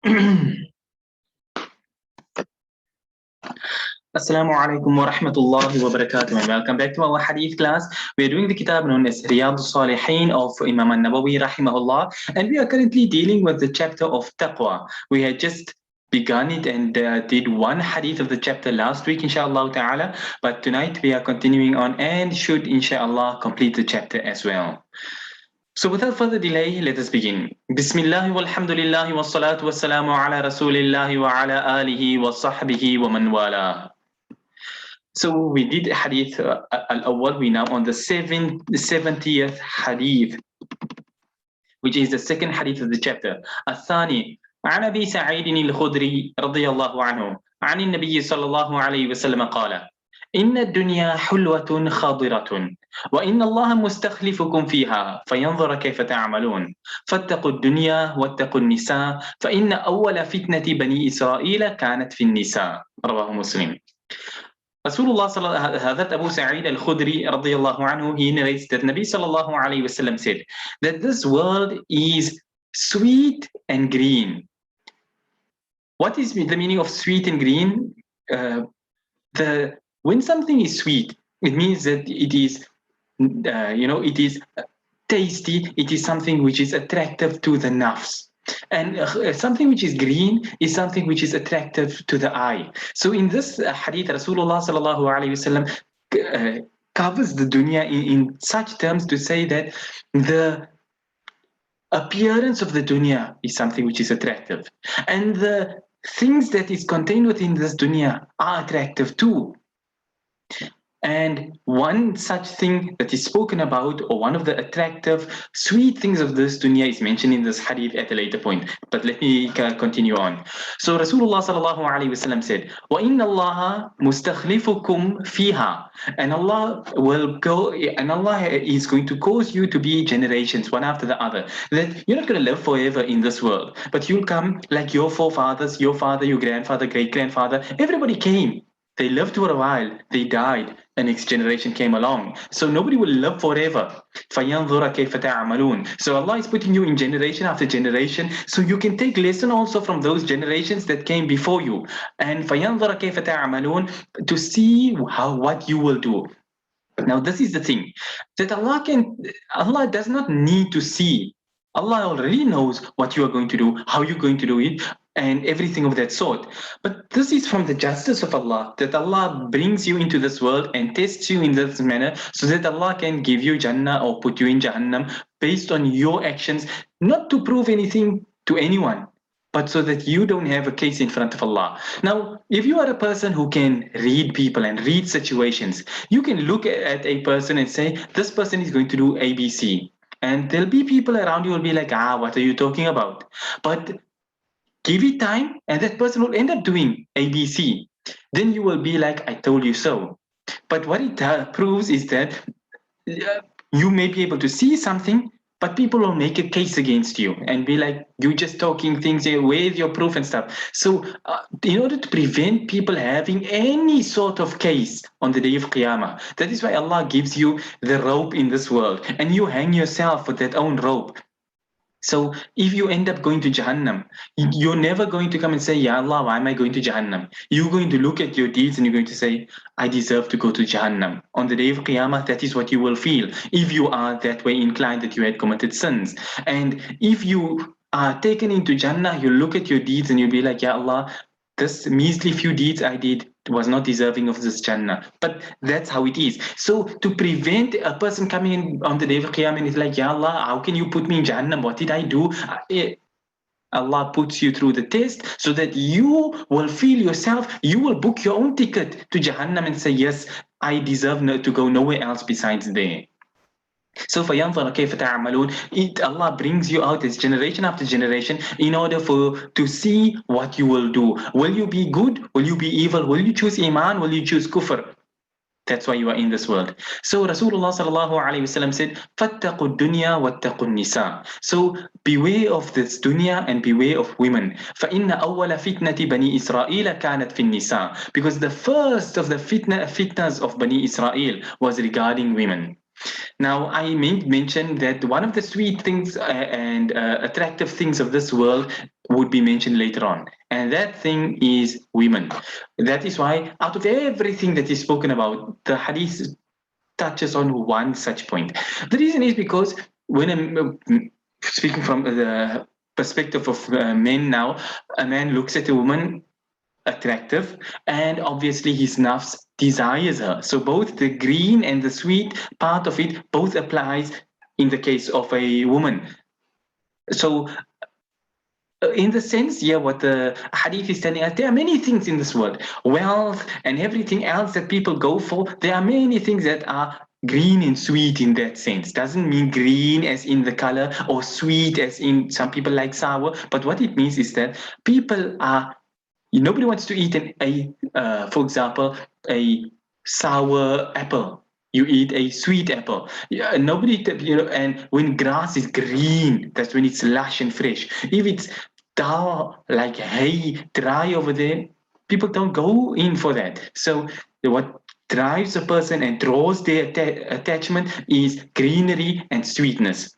Assalamu alaikum wa rahmatullahi wa barakatuh, and welcome back to our hadith class. We are doing the kitab known as Riyaadhus Saaliheen of Imam an-Nawawi rahimahullah, and we are currently dealing with the chapter of Taqwaa. We had just begun it and did one hadith of the chapter last week, inshallah ta'ala, but tonight we are continuing on and should inshallah complete the chapter as well. So without further delay, let us begin. Bismillah walhamdulillah wa salatu wa salamu ala rasulillahi wa ala alihi wa sahbihi wa man wala. So we did hadith al-awwal, we now on the 70th hadith, which is the second hadith of the chapter. الثاني عن أبي سعيد الخدري رضي الله عنه عن النبي صلى الله عليه وسلم قال إن الدنيا حلوة خاضرة وإن الله مستخلفكم فيها فينظر كيف تعملون فاتقوا الدنيا واتقوا النساء فإن أول فتنة بني إسرائيل كانت في النساء. رواه مسلم. Rasulullah Hazrat Abu Sa'id al-Khudri radiyallahu anhu, he narrates that Nabi sallallahu alayhi wasallam said that this world is sweet and green. What is the meaning of sweet and green? When something is sweet, it means that it is, it is tasty. It is something which is attractive to the nafs. And something which is green is something which is attractive to the eye. So in this hadith, Rasulullah sallallahu alaihi wasallam covers the dunya in such terms to say that the appearance of the dunya is something which is attractive, and the things that is contained within this dunya are attractive too. And one such thing that is spoken about, or one of the attractive, sweet things of this dunya, is mentioned in this hadith at a later point. But let me continue on. So Rasulullah sallallahu alaihi wasallam said, وَإِنَّ اللَّهَ مُسْتَخْلِفُكُمْ فِيهَا, and Allah will go, and Allah is going to cause you to be generations one after the other. That you're not going to live forever in this world, but you'll come like your forefathers, your father, your grandfather, great-grandfather. Everybody came. They lived for a while, they died, the next generation came along. So nobody will live forever. فَيَنْظُرَ كَيْفَ تَعْمَلُونَ. So Allah is putting you in generation after generation, so you can take lesson also from those generations that came before you. And فَيَنْظُرَ كَيْفَ تَعْمَلُونَ, to see what you will do. Now this is the thing, that Allah does not need to see. Allah already knows what you are going to do, how you're going to do it, and everything of that sort. But this is from the justice of Allah, that Allah brings you into this world and tests you in this manner so that Allah can give you Jannah or put you in Jahannam based on your actions, not to prove anything to anyone, but so that you don't have a case in front of Allah. Now, if you are a person who can read people and read situations, you can look at a person and say, this person is going to do ABC. And there'll be people around you who will be like, what are you talking about? But give it time, and that person will end up doing ABC. Then you will be like, I told you so. But what it proves is that you may be able to see something, but people will make a case against you and be like, you're just talking things, where's your proof and stuff. So in order to prevent people having any sort of case on the day of Qiyamah, that is why Allah gives you the rope in this world, and you hang yourself with that own rope. So if you end up going to Jahannam, you're never going to come and say, Ya Allah, why am I going to Jahannam? You're going to look at your deeds and you're going to say, I deserve to go to Jahannam. On the day of Qiyamah, that is what you will feel, if you are that way inclined that you had committed sins. And if you are taken into Jannah, you look at your deeds and you'll be like, Ya Allah, this measly few deeds I did was not deserving of this Jannah. But that's how it is. So to prevent a person coming in on the day of Qiyamah and is like, Ya Allah, how can you put me in Jahannam? What did I do? Allah puts you through the test so that you will feel yourself, you will book your own ticket to Jahannam and say, yes, I deserve to go nowhere else besides there. So فَيَنْظَرَ كَيْفَ تَعْمَلُونَ, Allah brings you out as generation after generation in order to see what you will do. Will you be good? Will you be evil? Will you choose Iman? Will you choose Kufr? That's why you are in this world. So Rasulullah sallallahu alaihi wasallam said, فَاتَّقُوا الدُّنْيَا وَاتَّقُوا النِّسَاء. So beware of this dunya and beware of women. فَإِنَّ أَوَّلَ فِتْنَةِ بَنِي إِسْرَائِيلَ كَانَتْ فِي النِّسَاء. Because the first of the fitnas of Bani Israel was regarding women. Now, I mentioned that one of the sweet things and attractive things of this world would be mentioned later on, and that thing is women. That is why out of everything that is spoken about, the hadith touches on one such point. The reason is because when I'm speaking from the perspective of men now, a man looks at a woman attractive, and obviously his nafs desires her. So both the green and the sweet part of it both applies in the case of a woman. So in the sense, yeah, what the hadith is telling us, there are many things in this world, wealth and everything else that people go for. There are many things that are green and sweet in that sense. Doesn't mean green as in the color or sweet as in some people like sour, but what it means is that people are, nobody wants to eat for example, a sour apple. You eat a sweet apple. Yeah, nobody, and when grass is green, that's when it's lush and fresh. If it's dull, like hay, dry over there, people don't go in for that. So what drives a person and draws their attachment is greenery and sweetness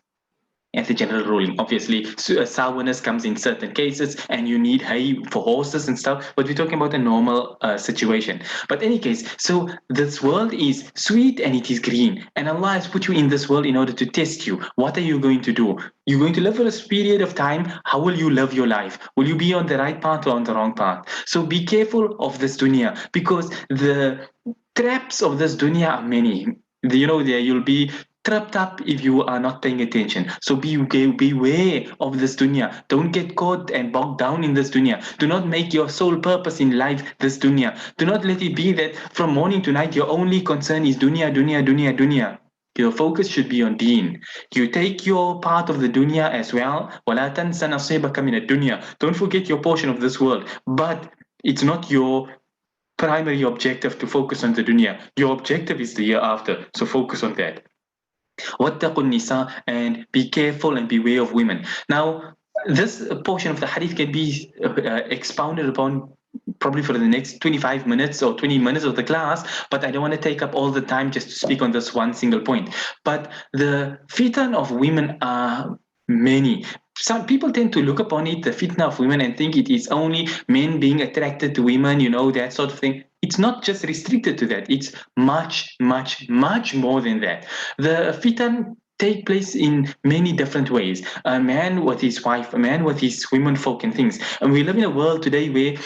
as a general ruling. Obviously, sourness comes in certain cases, and you need hay for horses and stuff. But we're talking about a normal situation. But any case, so this world is sweet and it is green, and Allah has put you in this world in order to test you. What are you going to do? You're going to live for a period of time. How will you live your life? Will you be on the right path or on the wrong path? So be careful of this dunya, because the traps of this dunya are many. There you'll be trapped up if you are not paying attention. So beware of this dunya. Don't get caught and bogged down in this dunya. Do not make your sole purpose in life this dunya. Do not let it be that from morning to night your only concern is dunya, dunya, dunya, dunya. Your focus should be on deen. You take your part of the dunya as well. وَلَا تَنْسَ نَصِيبَكَ مِنَ الدُّنْيَا. Don't forget your portion of this world. But it's not your primary objective to focus on the dunya. Your objective is the year after. So focus on that. وَاتَّقُوا النِّسَاءَ, and be careful and beware of women. Now, this portion of the hadith can be expounded upon probably for the next 25 minutes or 20 minutes of the class, but I don't want to take up all the time just to speak on this one single point. But the fitan of women are many. Some people tend to look upon it, the fitna of women, and think it is only men being attracted to women, that sort of thing. It's not just restricted to that. It's much, much, much more than that. The fitan take place in many different ways. A man with his wife, a man with his women folk and things. And we live in a world today where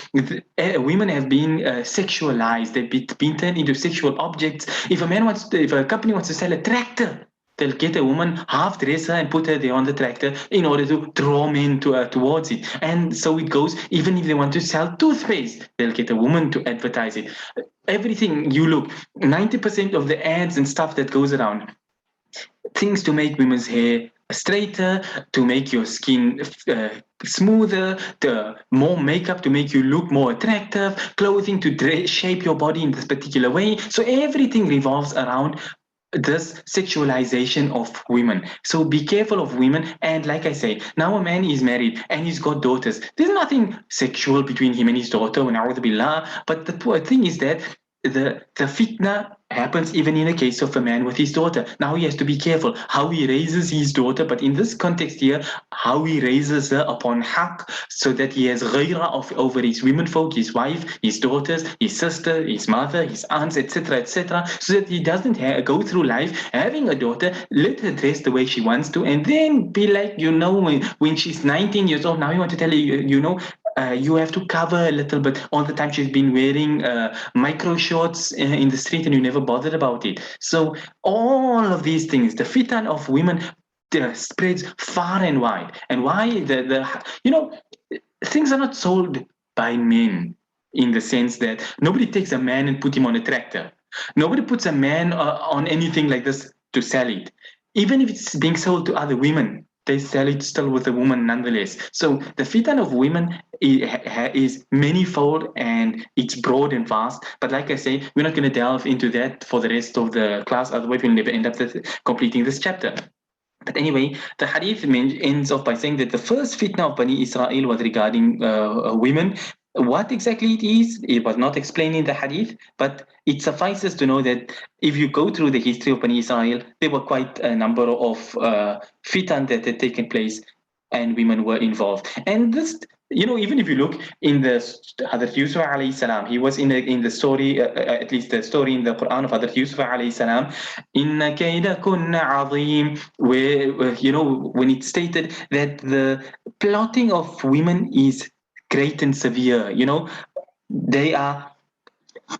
women have been sexualized. They've been turned into sexual objects. If a company wants to sell a tractor, they'll get a woman, half dress her and put her there on the tractor in order to draw men towards it. And so it goes. Even if they want to sell toothpaste, they'll get a woman to advertise it. Everything you look, 90% of the ads and stuff that goes around, things to make women's hair straighter, to make your skin smoother, more makeup to make you look more attractive, clothing to shape your body in this particular way. So everything revolves around this sexualization of women. So be careful of women. And like I say, now a man is married and he's got daughters. There's nothing sexual between him and his daughter, but the thing is that the fitna happens even in the case of a man with his daughter. Now he has to be careful how he raises his daughter, but in this context here, how he raises her upon haqq, so that he has ghairah over his women folk, his wife, his daughters, his sister, his mother, his aunts, etc., so that he doesn't go through life having a daughter, let her dress the way she wants to, and then be like, when she's 19 years old, now you want to tell her, you have to cover a little bit. All the time she's been wearing micro shorts in the street, and you never bothered about it. So all of these things, the fitan of women spreads far and wide. And why things are not sold by men, in the sense that nobody takes a man and put him on a tractor. Nobody puts a man on anything like this to sell it. Even if it's being sold to other women, they sell it still with a woman nonetheless. So the fitan of women is manifold, and it's broad and vast. But like I say, we're not going to delve into that for the rest of the class, otherwise we'll never end up completing this chapter. But anyway, the hadith ends off by saying that the first fitna of Bani Israel was regarding women. What exactly it is, it was not explained in the hadith, but it suffices to know that if you go through the history of Bani Israel, there were quite a number of fitan that had taken place, and women were involved. And this even if you look in the Hadrat Yusuf alayhi salam, he was in the story, at least the story in the Quran of Hadrat Yusuf alayhi salam, inna kaydakunna azim, where when it stated that the plotting of women is great and severe. They are,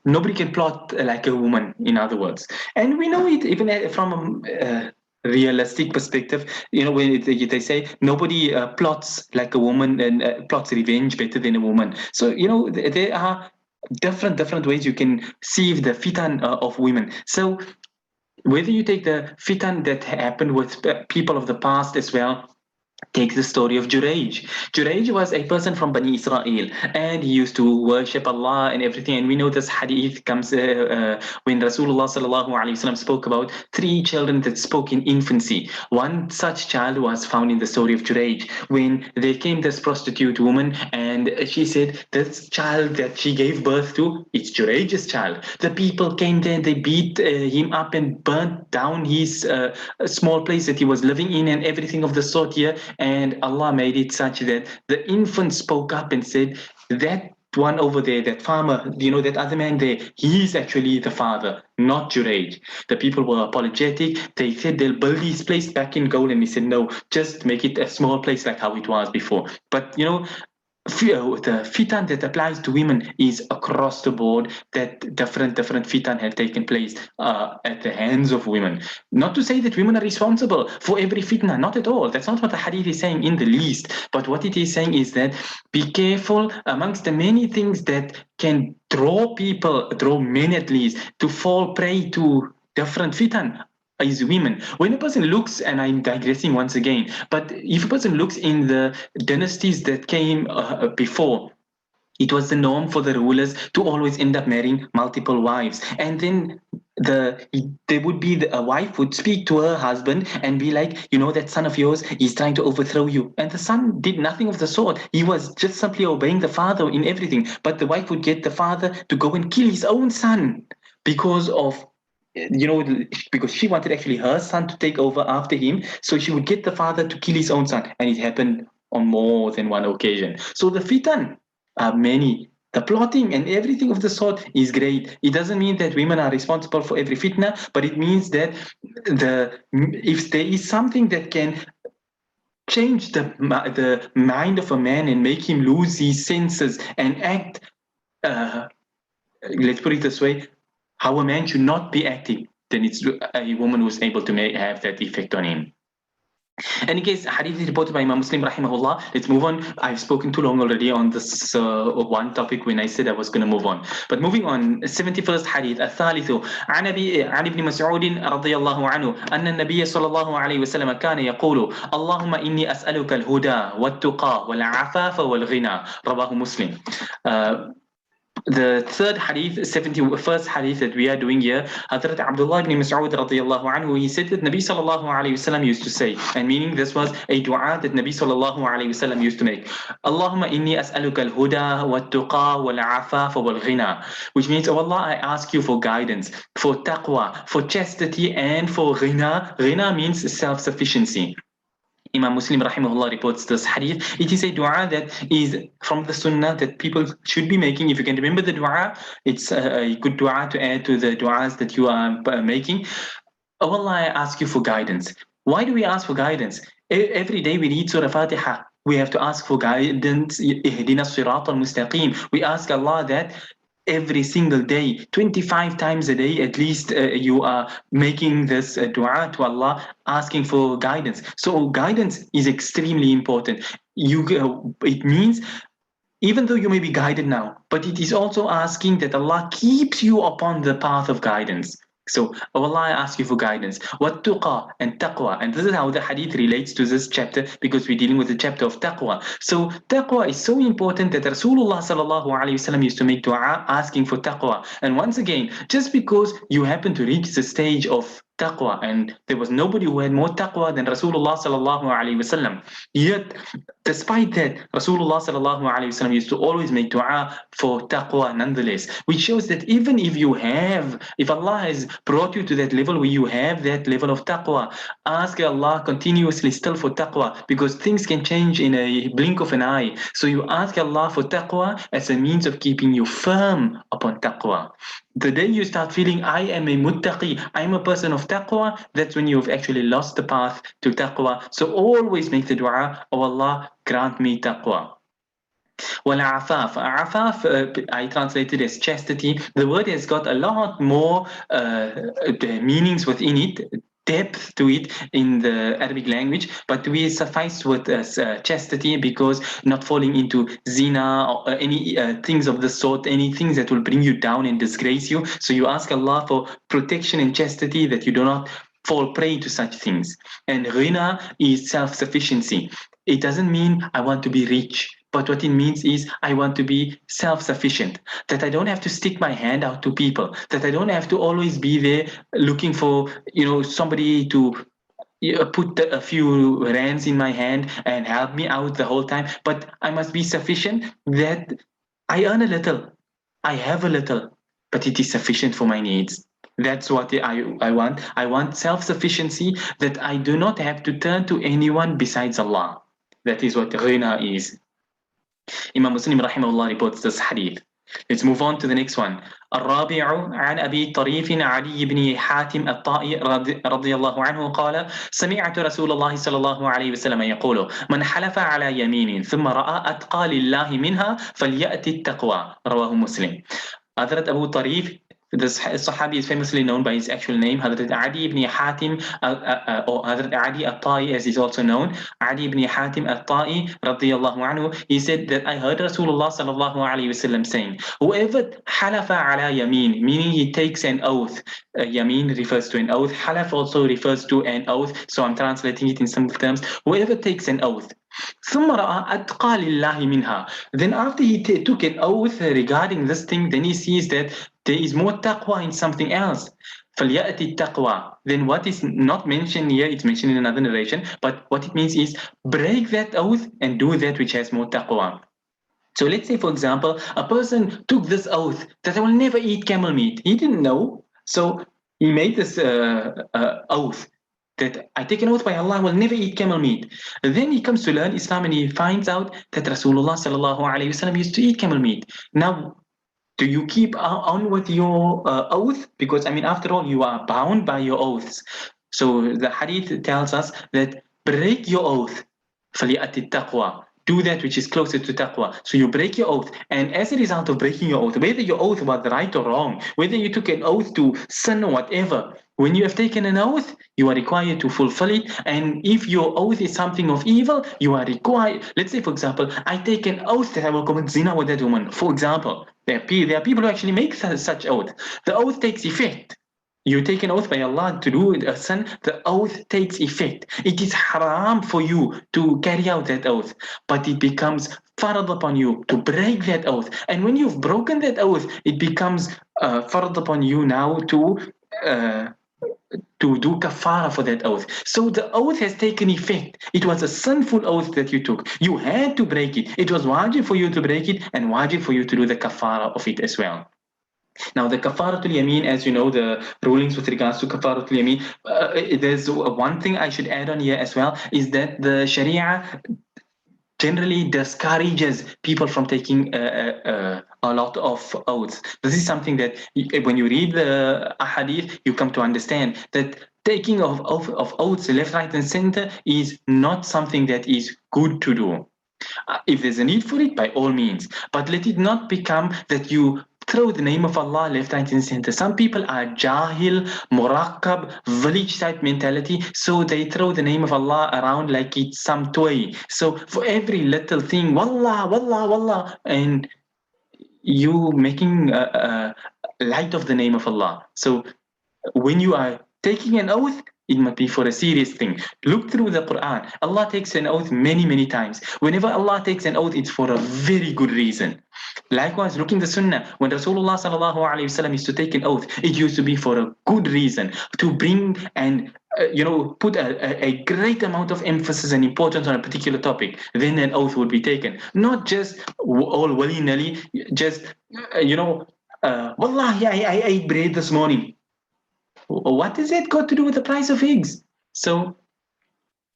nobody can plot like a woman, in other words. And we know it even from a realistic perspective. When they say nobody plots like a woman and plots revenge better than a woman. So there are different ways you can see the fitan of women. So whether you take the fitan that happened with people of the past as well. Take the story of Jurayj. Jurayj was a person from Bani Israel, and he used to worship Allah and everything. And we know this hadith comes when Rasulullah sallallahu alaihi wasallam spoke about three children that spoke in infancy. One such child was found in the story of Jurayj, when there came this prostitute woman, and she said, "This child that she gave birth to, it's Jurayj's child." The people came there and they beat him up and burnt down his small place that he was living in and everything of the sort here. And Allah made it such that the infant spoke up and said, that one over there, that farmer, that other man there, he's actually the father, not Jurayj. The people were apologetic. They said they'll build his place back in gold. And he said, no, just make it a small place like how it was before. But, the fitan that applies to women is across the board, that different fitan have taken place at the hands of women. Not to say that women are responsible for every fitna, not at all. That's not what the hadith is saying in the least. But what it is saying is that be careful amongst the many things that can draw men at least, to fall prey to different fitan is women. When a person looks, and I'm digressing once again, but if a person looks in the dynasties that came before, it was the norm for the rulers to always end up marrying multiple wives. And then there would be a wife would speak to her husband and be like, that son of yours is trying to overthrow you. And the son did nothing of the sort. He was just simply obeying the father in everything. But the wife would get the father to go and kill his own son because of because she wanted actually her son to take over after him. So she would get the father to kill his own son. And it happened on more than one occasion. So the fitan are many. The plotting and everything of the sort is great. It doesn't mean that women are responsible for every fitna, but it means that if there is something that can change the mind of a man and make him lose his senses and act, let's put it this way, how a man should not be acting, then it's a woman who's able to have that effect on him. And in case hadith is reported by Imam Muslim rahimahullah, let's move on. I've spoken too long already on this one topic when I said I was going to move on. But moving on, 71st hadith, الثالث عن ابن مسعود رضي الله عنه أن النبي صلى الله عليه وسلم كان يقول اللهم إني أسألك الهدى والتقى والعفاف والغنى رواه مسلم. The third hadith, 71st hadith that we are doing here, Hazrat Abdullah ibn Mas'ud radiyallahu anhu, he said that Nabi sallallahu alayhi wasallam used to say, and meaning this was a dua that Nabi sallallahu alayhi wasallam used to make, Allahumma inni as'aluka al-huda wa-tuqa wal-afafa wal-ghina, which means, oh Allah, I ask you for guidance, for taqwa, for chastity, and for ghina. Ghina means self-sufficiency. Imam Muslim rahimahullah reports this hadith. It is a dua that is from the sunnah that people should be making. If you can remember the dua, it's a good dua to add to the duas that you are making. Oh Allah, I ask you for guidance. Why do we ask for guidance? Every day we read Surah Fatiha. We have to ask for guidance. Ihdina as-sirata al-mustaqim. We ask Allah that every single day, 25 times a day at least, you are making this dua to Allah, asking for guidance. So guidance is extremely important. It means even though you may be guided now, but it is also asking that Allah keeps you upon the path of guidance. So, oh Allah, I ask you for guidance. What tuqa and taqwa. And this is how the hadith relates to this chapter, because we're dealing with the chapter of taqwa. So, taqwa is so important that Rasulullah sallallahu alayhi wasallam used to make dua asking for taqwa. And once again, just because you happen to reach the stage of taqwa, and there was nobody who had more taqwa than Rasulullah sallallahu alaihi wasallam. Yet, despite that, Rasulullah sallallahu alaihi wasallam used to always make dua for taqwa nonetheless, which shows that even if Allah has brought you to that level where you have that level of taqwa, ask Allah continuously still for taqwa, because things can change in a blink of an eye. So you ask Allah for taqwa as a means of keeping you firm upon taqwa. The day you start feeling, I am a muttaqi, I am a person of taqwa, that's when you've actually lost the path to taqwa. So always make the dua, oh Allah, grant me taqwa. Afaf, I translated as chastity. The word has got a lot more meanings within it, depth to it in the Arabic language, but we suffice with chastity, because not falling into zina or any things of the sort, any things that will bring you down and disgrace you. So you ask Allah for protection and chastity, that you do not fall prey to such things. And ghina is self-sufficiency. It doesn't mean I want to be rich, but what it means is I want to be self-sufficient, that I don't have to stick my hand out to people, that I don't have to always be there looking for, somebody to put a few rands in my hand and help me out the whole time. But I must be sufficient, that I earn a little, I have a little, but it is sufficient for my needs. That's what I want. I want self-sufficiency, that I do not have to turn to anyone besides Allah. That is what ghina is. Imam Muslim rahimahullah reports this hadith. Let's move on to the next one. الرابع عن أبي طريف علي بن حاتم الطائي رضي الله عنه قال: سمعت رسول الله صلى الله عليه وسلم يقول: من حلف على يمين ثم رأى أتقى لله منها فليأتي التقوى. رواه مسلم. Hazrat Abu Tarif, this Sahabi is famously known by his actual name, Hazrat Adi ibn Hatim, or Hazrat Adi al-Ta'i as he's also known, Adi ibn Hatim al-Ta'i radiyallahu anhu. He said that I heard Rasulullah sallallahu alayhi wasallam saying, whoever halafa ala yameen, meaning he takes an oath. Yameen refers to an oath. Halaf also refers to an oath. So I'm translating it in simple terms. Whoever takes an oath, ثم رأى أتقى لله منها. Then after he took an oath regarding this thing, then he sees that there is more taqwa in something else. فليأتي التقوى. Then what is not mentioned here, it's mentioned in another narration, but what it means is break that oath and do that which has more taqwa. So let's say, for example, a person took this oath that I will never eat camel meat. He didn't know, so he made this oath that I take an oath by Allah, I will never eat camel meat. Then he comes to learn Islam and he finds out that Rasulullah sallallahu alaihi wasallam used to eat camel meat. Now, do you keep on with your oath? Because after all, you are bound by your oaths. So the hadith tells us that break your oath. فَلِيَأْتِ التَّقْوَى. Do that which is closer to taqwa. So you break your oath, and as a result of breaking your oath, whether your oath was right or wrong, whether you took an oath to sin or whatever, when you have taken an oath, you are required to fulfill it. And if your oath is something of evil, you are required. Let's say, for example, I take an oath that I will commit zina with that woman. For example, there are people who actually make such oath. The oath takes effect. You take an oath by Allah to do a sin, the oath takes effect. It is haram for you to carry out that oath, but it becomes farad upon you to break that oath. And when you've broken that oath, it becomes farad upon you now to do kaffaarah for that oath. So the oath has taken effect. It was a sinful oath that you took. You had to break it. It was wajib for you to break it and wajib for you to do the kaffaarah of it as well. Now, the Kaffaratul Yameen, as you know, the rulings with regards to Kaffaratul Yameen, there's one thing I should add on here as well, is that the Sharia generally discourages people from taking a lot of oaths. This is something that when you read the ahadith, you come to understand that taking of oaths left, right, and center is not something that is good to do. If there's a need for it, by all means, but let it not become that you throw the name of Allah left, right, and center. Some people are jahil, murakkab, village type mentality, so they throw the name of Allah around like it's some toy. So for every little thing, wallah, wallah, wallah, and you making light of the name of Allah. So when you are taking an oath, It must be for a serious thing. Look through the Quran. Allah takes an oath many, many times. Whenever Allah takes an oath, it's for a very good reason. Likewise, look in the Sunnah. When Rasulullah sallallahu alaihi wasallam used to take an oath, it used to be for a good reason, to bring and put a great amount of emphasis and importance on a particular topic. Then an oath would be taken, not just all willy-nilly. Just wallahi, I ate bread this morning. What has that got to do with the price of eggs? So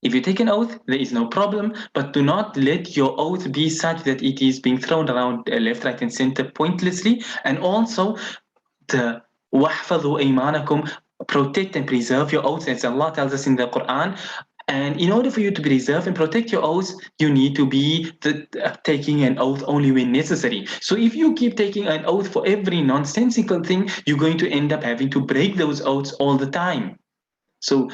if you take an oath, there is no problem, but do not let your oath be such that it is being thrown around left, right, and center pointlessly. And also, the وَاحْفَظُوا أَيْمَانَكُمْ, protect and preserve your oaths, as Allah tells us in the Quran. And in order for you to preserve and protect your oaths, you need to be taking an oath only when necessary. So if you keep taking an oath for every nonsensical thing, you're going to end up having to break those oaths all the time. So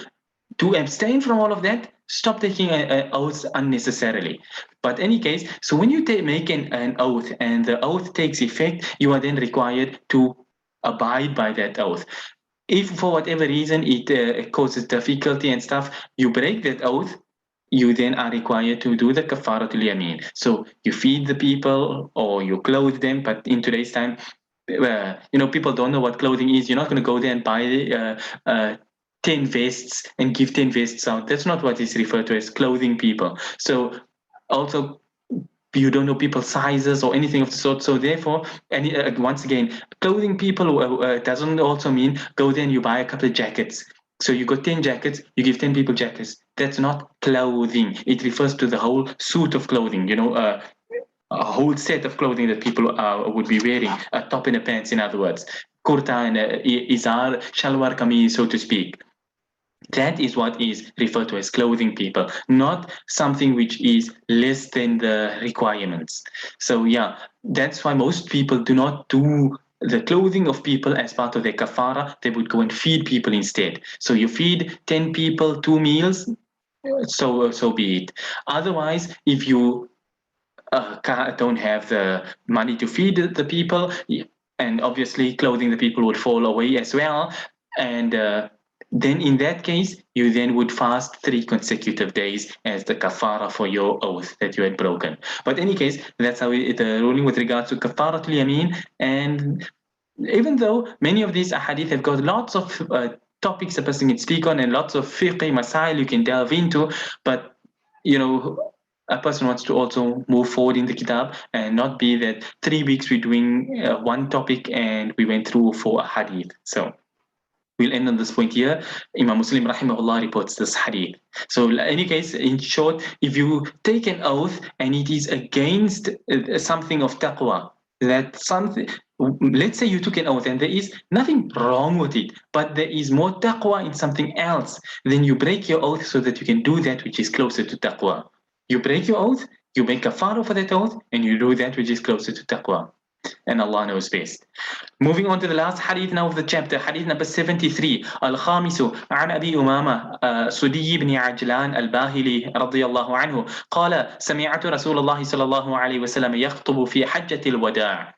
to abstain from all of that, stop taking oaths unnecessarily. But in any case, so when you make an oath and the oath takes effect, you are then required to abide by that oath. If for whatever reason it causes difficulty and stuff, you break that oath, you then are required to do the Kaffaratul Yameen. So you feed the people or you clothe them, but in today's time, people don't know what clothing is. You're not going to go there and buy 10 vests and give 10 vests out. That's not what is referred to as clothing people. So also, you don't know people's sizes or anything of the sort. So therefore, once again, clothing people doesn't also mean go there and you buy a couple of jackets. So you got 10 jackets, you give 10 people jackets. That's not clothing. It refers to the whole suit of clothing, a whole set of clothing that people would be wearing, a top and a pants, in other words, kurta and izar, shalwar kameez, so to speak. That is what is referred to as clothing people, not something which is less than the requirements. So yeah, that's why most people do not do the clothing of people as part of their kafara. They would go and feed people instead. So you feed 10 people 2 meals, so be it. Otherwise, if you don't have the money to feed the people, and obviously clothing the people would fall away as well, and then in that case, you then would fast 3 consecutive days as the kafara for your oath that you had broken. But in any case, that's how the ruling with regards to kafaratul yameen. And even though many of these ahadith have got lots of topics a person can speak on and lots of fiqh masail you can delve into, but a person wants to also move forward in the kitab and not be that 3 weeks we're doing one topic and we went through 4 hadith. So we'll end on this point here. Imam Muslim rahimahullah reports this hadith. So in any case, in short, if you take an oath and it is against something of taqwa, that something, let's say you took an oath and there is nothing wrong with it, but there is more taqwa in something else, then you break your oath so that you can do that which is closer to taqwa. You break your oath, you make kafara for that oath, and you do that which is closer to taqwa. And Allah knows best. Moving on to the last hadith now of the chapter, hadith number 73. Al-Khamisu عن أبي أمامة سدي بن عجلان الباهلي رضي الله عنه قال سمعت رسول الله صلى الله عليه وسلم يخطب في حجة الوداع.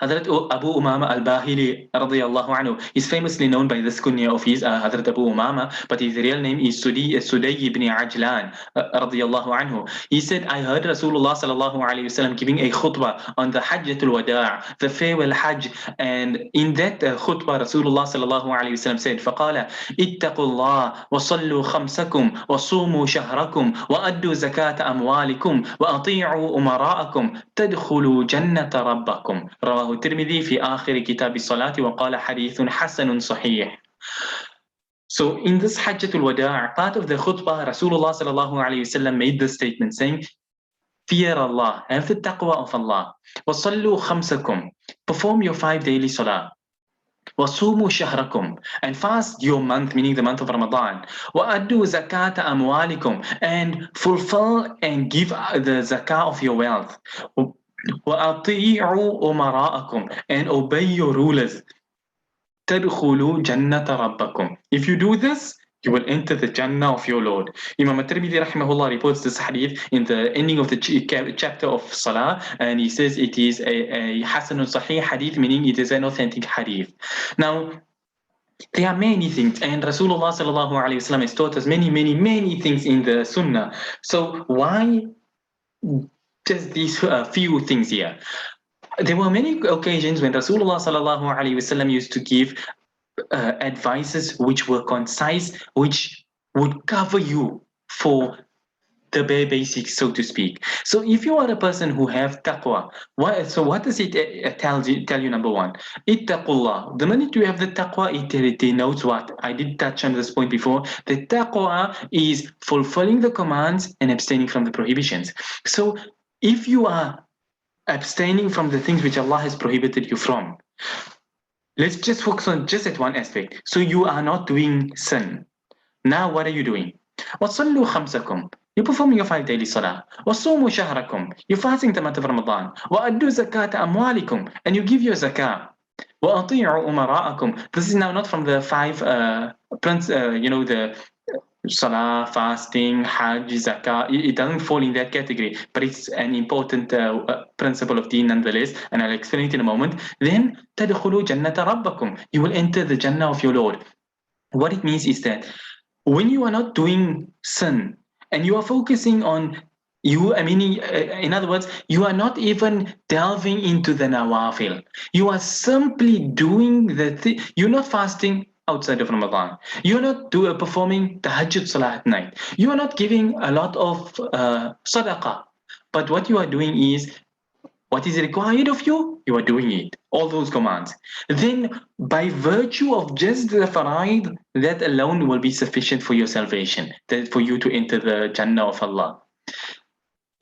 Hazrat Abu Umama al-Bahili radiyallahu anhu is famously known by this kunya of his, Hazrat Abu Umama, but his real name is Sudayy ibn Ajlan radiyallahu anhu. He said, I heard Rasulullah sallallahu alayhi wasallam giving a khutbah on the Hajjatul Wada', the farewell Hajj, and in that khutbah Rasulullah sallallahu alayhi wasallam said, فقال اتقوا الله وصلوا خمسكم وصوموا شهركم وأدوا زكاة أموالكم وأطيعوا أمراءكم تدخلوا جنة ربكم. رواه الترمذي في آخر كتاب الصلاة وقال حديث حسن صحيح. So in this Hajjatul Wada', part of the khutbah, Rasulullah sallallahu alayhi wasallam made this statement saying, fear Allah, have the taqwa of Allah. وَصَلُّوا خَمْسَكُمْ, perform your 5 daily salah. وَصُومُوا شَهْرَكُمْ, and fast your month, meaning the month of Ramadan. وَأَدُّوا زَكَاةَ أَمْوَالِكُمْ, and fulfill and give the zakah of your wealth. وَأَطِيعُوا أُمَرَاءَكُمْ, and obey your rulers. تَدْخُلُوا جَنَّةَ رَبَّكُمْ, if you do this, you will enter the Jannah of your Lord. Imam al-Tirmidhi rahimahullah reports this hadith in the ending of the chapter of Salah, and he says it is a Hasanun Sahih hadith, meaning it is an authentic hadith. Now, There are many things, and Rasulullah sallallahu alaihi wasallam has taught us many, many, many things in the Sunnah. So why just these few things here? There were many occasions when Rasulullah sallallahu alaihi wasallam used to give advices which were concise, which would cover you for the bare basics, so to speak. So if you are a person who have taqwa, what does it tell you? Number one, ittaqullah. The minute you have the taqwa, it denotes what? I did touch on this point before. The taqwa is fulfilling the commands and abstaining from the prohibitions. So if you are abstaining from the things which Allah has prohibited you from, let's just focus on just at one aspect. So you are not doing sin. Now what are you doing? وَصَلُّوا خَمْسَكُمْ. You're performing your 5 daily salah. وَصُومُوا شَهْرَكُمْ. You're fasting the month of Ramadan. وَأَدُّوا زَكَاةَ أَمْوَالِكُمْ. And you give your zakah. وَأَطِيعُوا أُمَرَاءَكُمْ. This is now not from the five, the salah, fasting, hajj, zakah. It doesn't fall in that category, but it's an important principle of deen nonetheless, and I'll explain it in a moment. Then تَدْخُلُوا جَنَّةَ رَبَّكُمْ. You will enter the Jannah of your Lord. What it means is that when you are not doing sin and you are focusing on in other words, you are not even delving into the nawafil. You are simply doing you're not fasting outside of Ramadan. You're not performing tahajjud salah at night. You are not giving a lot of sadaqah. But what you are doing is what is required of you, you are doing it. All those commands. Then, by virtue of just the Faraa'idh, that alone will be sufficient for your salvation, that for you to enter the Jannah of Allah.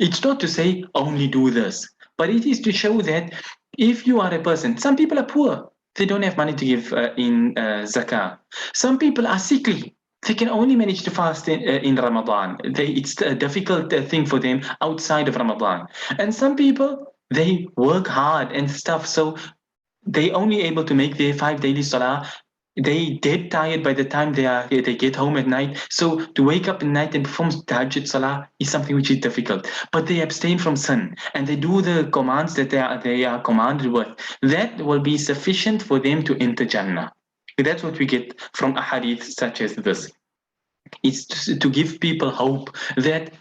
It's not to say only do this, but it is to show that if you are a person, some people are poor, they don't have money to give in zakah. Some people are sickly. They can only manage to fast in Ramadan. It's a difficult thing for them outside of Ramadan. And some people, they work hard and stuff, so they only able to make their 5 daily salah. They get tired by the time they get home at night. So to wake up at night and perform tahajjud salah is something which is difficult. But they abstain from sin and they do the commands that they are commanded with. That will be sufficient for them to enter Jannah. That's what we get from a hadith such as this. It's to give people hope that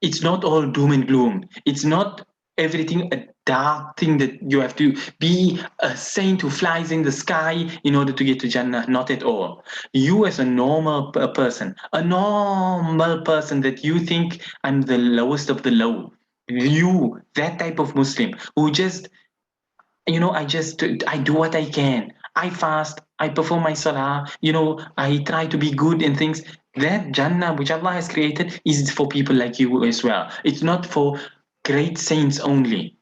it's not all doom and gloom. It's not everything a dark thing that you have to be a saint who flies in the sky in order to get to Jannah. Not at all. You as a normal person, that you think I'm the lowest of the low. You, that type of Muslim who just I do what I can. I fast, I perform my salah, I try to be good in things. That Jannah which Allah has created is for people like you as well. It's not for great saints only.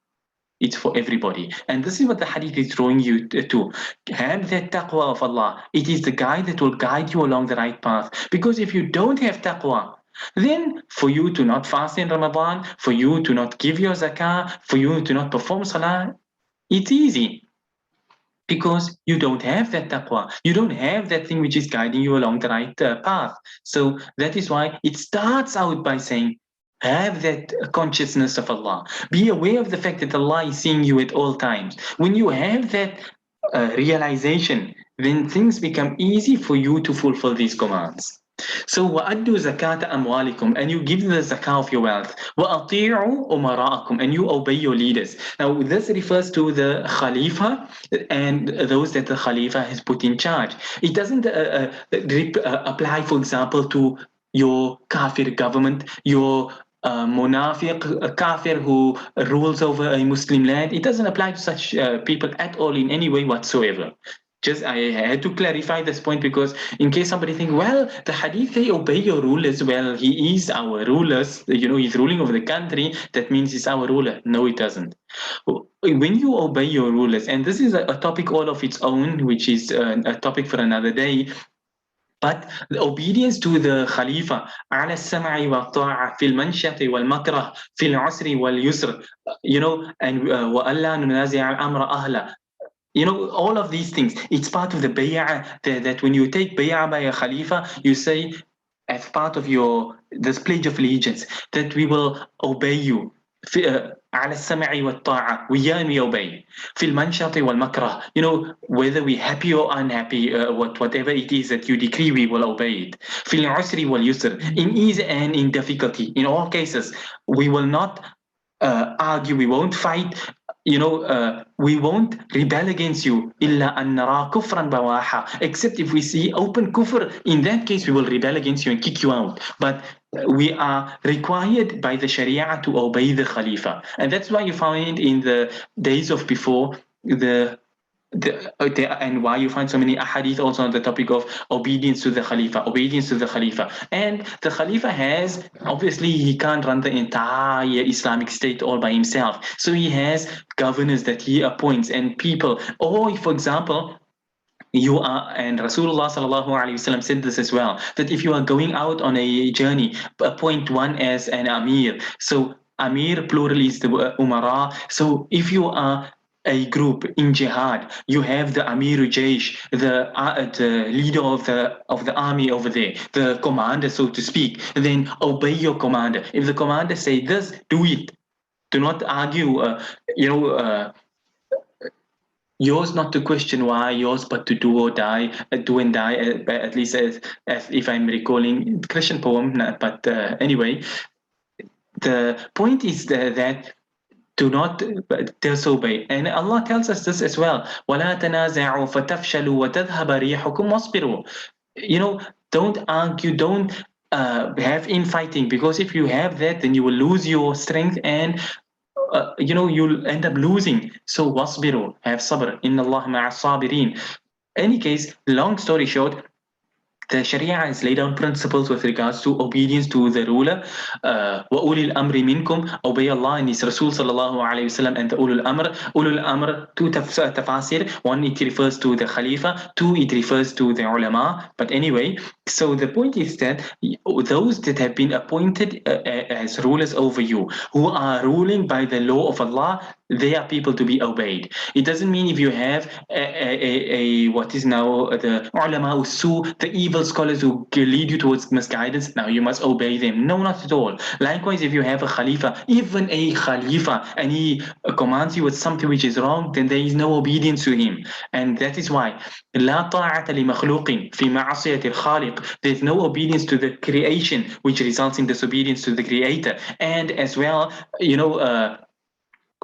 It's for everybody. And this is what the hadith is drawing you to. Have that taqwa of Allah. It is the guide that will guide you along the right path. Because if you don't have taqwa, then for you to not fast in Ramadan, for you to not give your zakah, for you to not perform salah, it's easy because you don't have that taqwa. You don't have that thing which is guiding you along the right path. So that is why it starts out by saying, have that consciousness of Allah. Be aware of the fact that Allah is seeing you at all times. When you have that realization, then things become easy for you to fulfill these commands. So وَأَدُّوا زَكَاةَ أَمْوَالِكُمْ, and you give the zakah of your wealth. وَأَطِيعُوا أُمَرَاءَكُمْ, and you obey your leaders. Now this refers to the Khalifa and those that the Khalifa has put in charge. It doesn't apply, for example, to your kafir government, your munafiq, a kafir who rules over a Muslim land. It doesn't apply to such people at all in any way whatsoever. Just I had to clarify this point because in case somebody think, well, the hadith they obey your rulers. Well, he is our rulers. He's ruling over the country. That means he's our ruler. No, it doesn't. When you obey your rulers, and this is a topic all of its own, which is a topic for another day. But the obedience to the Khalifa, على السمع والطاعة في المنشط والمكره في العسر واليسر, and وألا ننازع الأمر أهله. All of these things, it's part of the bay'ah, that when you take bay'ah by a Khalifa, you say, as part of this pledge of allegiance, that we will obey you على السمع والطاعة we hear and we obey في المنشط والمكره whether we happy or unhappy whatever it is that you decree we will obey it في العسر واليسر in ease and in difficulty in all cases we will not argue we won't fight we won't rebel against you إلا أن نرى كفرا بواحا except if we see open kufr in that case we will rebel against you and kick you out but we are required by the Sharia to obey the Khalifa and that's why you find in the days of before and why you find so many ahadith also on the topic of obedience to the Khalifa. And the Khalifa has, obviously, he can't run the entire Islamic state all by himself. So he has governors that he appoints and people. Or, for example, you are, and Rasulullah sallallahu alaihi wasallam said this as well, that if you are going out on a journey, appoint one as an Amir. So Amir plural is the Umara. So if you are a group in jihad, you have the Amiru Jaish, the leader of the army over there, the commander, so to speak. Then obey your commander. If the commander say this, do it. Do not argue. Yours not to question why, yours but to do or die, do and die. At least as if I'm recalling Christian poem. But anyway, the point is that do not disobey. And Allah tells us this as well. وَلَا تَنَازَعُوا فَتَفْشَلُوا وَتَذْهَبَ رِيحُكُمْ وَاصْبِرُوا. Don't argue, don't have infighting, because if you have that, then you will lose your strength and you'll end up losing. So wasbiru, have sabr. Inna Allah ma'a sabirin. Any case, long story short, the Sharia has laid down principles with regards to obedience to the ruler. وَأُولِي الْأَمْرِ مِنْكُمْ Obey Allah and His Rasul sallallahu alayhi wasallam and the Ulul Amr. Ulul Amr, two tafasir. One, it refers to the Khalifa. Two, it refers to the ulama. But anyway, so the point is that those that have been appointed as rulers over you, who are ruling by the law of Allah, they are people to be obeyed. It doesn't mean if you have a what is now the ulama usu, the evil scholars who lead you towards misguidance, now you must obey them. No, not at all. Likewise, if you have a khalifa, even a khalifa, and he commands you with something which is wrong, then there is no obedience to him. And that is why لا طاعة لمخلوق في معصية الخالق. There's no obedience to the creation, which results in disobedience to the creator. And as well,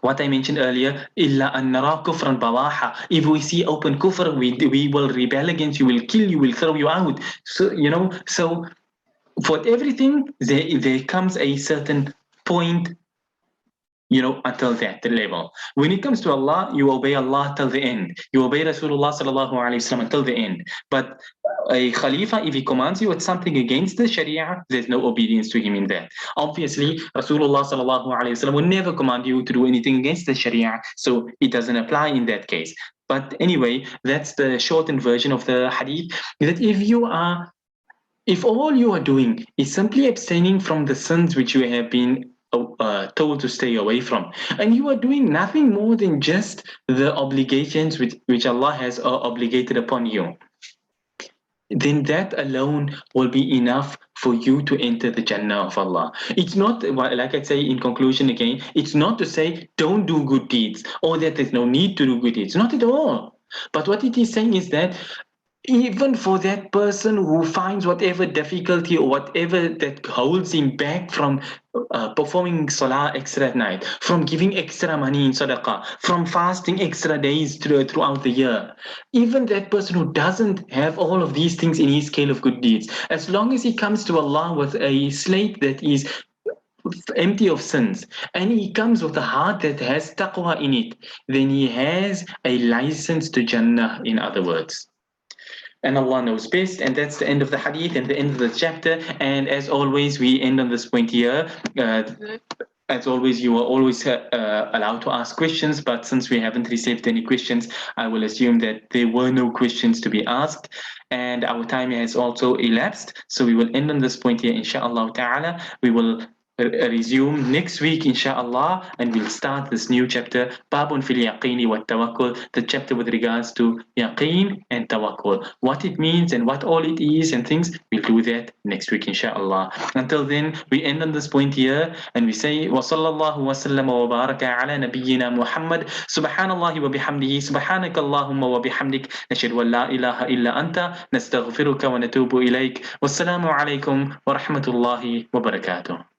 what I mentioned earlier, إِلَّا أَن نَرَى كُفْرًا بَوَاحًا. If we see open kufr, we will rebel against you, will kill you, will throw you out. So for everything, there comes a certain point, until that level. When it comes to Allah, you obey Allah till the end. You obey Rasulullah sallallahu alaihi wasallam until the end. But a Khalifa, if he commands you with something against the Sharia, there's no obedience to him in that. Obviously, Rasulullah sallallahu alaihi wasallam will never command you to do anything against the Sharia, so it doesn't apply in that case. But anyway, that's the shortened version of the hadith. That if all you are doing is simply abstaining from the sins which you have been told to stay away from, and you are doing nothing more than just the obligations which Allah has obligated upon you, then that alone will be enough for you to enter the Jannah of Allah. It's not, like I say in conclusion again, it's not to say don't do good deeds or that there's no need to do good deeds. Not at all. But what it is saying is that even for that person who finds whatever difficulty or whatever that holds him back from performing salah extra at night, from giving extra money in sadaqah, from fasting extra days throughout the year, even that person who doesn't have all of these things in his scale of good deeds, as long as he comes to Allah with a slate that is empty of sins, and he comes with a heart that has taqwa in it, then he has a license to Jannah, in other words. And Allah knows best. And that's the end of the hadith and the end of the chapter. And as always, we end on this point here. As always, you are always allowed to ask questions, but since we haven't received any questions, I will assume that there were no questions to be asked. And our time has also elapsed. So we will end on this point here, inshallah ta'ala. We will resume next week, inshallah, and we'll start this new chapter, Babun fil Yaqini wa Tawakkul, the chapter with regards to Yaqeen and Tawakkul. What it means and what all it is and things, we'll do that next week, inshallah. Until then, we end on this point here and we say, wa sallallahu wa sallam wa baraka ala nabiyyina Muhammad, subhanallahi wa bihamdihi, subhanaka Allahumma wa bihamdik, nashhadu an la ilaha illa anta, nastaghfiruka wa natubu ilayk. Wassalamu alaikum wa rahmatullahi wa barakatuh.